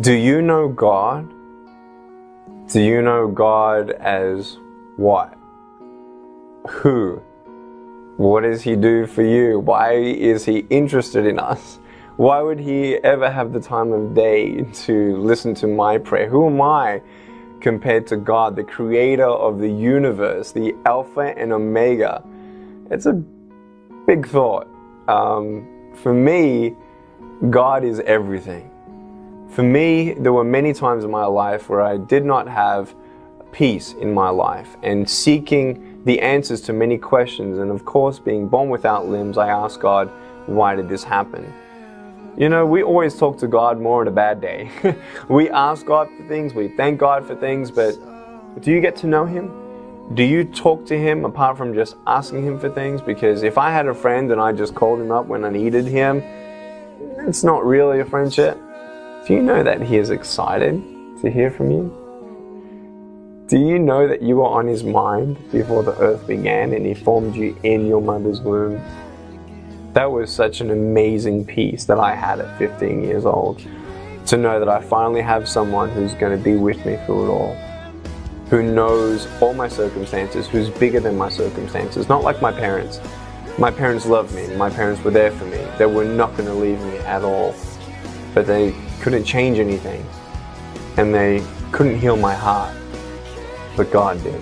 Do you know God? Do you know God as what? Who? What does He do for you? Why is He interested in us? Why would He ever have the time of day to listen to my prayer? Who am I compared to God, the creator of the universe, the Alpha and Omega? It's a big thought. For me, God is everything. For me, there were many times in my life where I did not have peace in my life, and seeking the answers to many questions, and of course being born without limbs, I asked God, why did this happen? You know, we always talk to God more on a bad day. We ask God for things, we thank God for things, but do you get to know Him? Do you talk to Him apart from just asking Him for things? Because if I had a friend and I just called Him up when I needed Him, it's not really a friendship. Do you know that He is excited to hear from you? Do you know that you were on His mind before the earth began and He formed you in your mother's womb? That was such an amazing peace that I had at 15 years old, to know that I finally have someone who's going to be with me through it all, who knows all my circumstances, who's bigger than my circumstances. Not like my parents. My parents loved me. My parents were there for me. They were not going to leave me at all. But they couldn't change anything, and they couldn't heal my heart, but God did.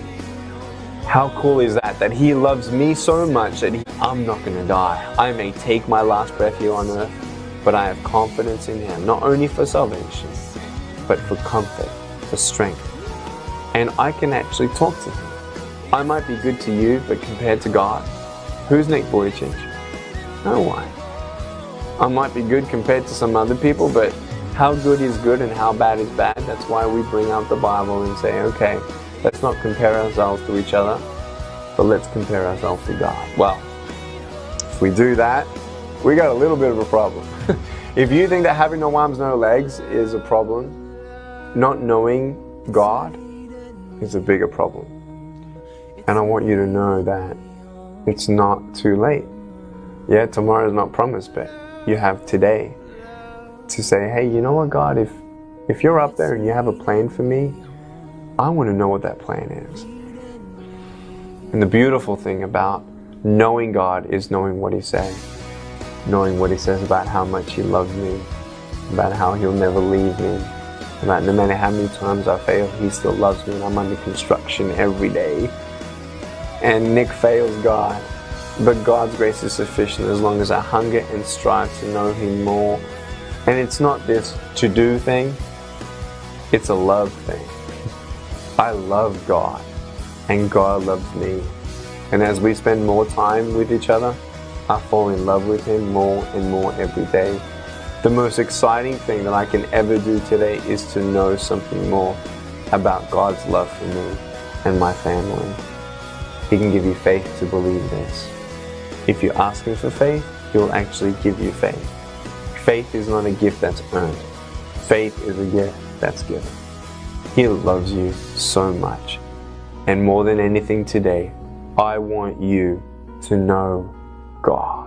How cool is that? That He loves me so much that I'm not going to die. I may take my last breath here on earth, but I have confidence in Him, not only for salvation, but for comfort, for strength. And I can actually talk to Him. I might be good to you, but compared to God, who's Nick Vujicik? No one. I might be good compared to some other people, but how good is good and how bad is bad? That's why we bring out the Bible and say, okay, let's not compare ourselves to each other, but let's compare ourselves to God. Well, if we do that, we got a little bit of a problem. If you think that having no arms, no legs is a problem, not knowing God is a bigger problem. And I want you to know that it's not too late. Yeah, tomorrow is not promised, but you have today to say, hey, you know what, God, if you're up there and you have a plan for me, I want to know what that plan is. And the beautiful thing about knowing God is knowing what He said. Knowing what He says about how much He loves me, about how He'll never leave me, about no matter how many times I fail, He still loves me, and I'm under construction every day. And Nick fails God. But God's grace is sufficient as long as I hunger and strive to know Him more. And it's not this to-do thing, it's a love thing. I love God, and God loves me. And as we spend more time with each other, I fall in love with Him more and more every day. The most exciting thing that I can ever do today is to know something more about God's love for me and my family. He can give you faith to believe this. If you ask Him for faith, He will actually give you faith. Faith is not a gift that's earned. Faith is a gift that's given. He loves you so much. And more than anything today, I want you to know God.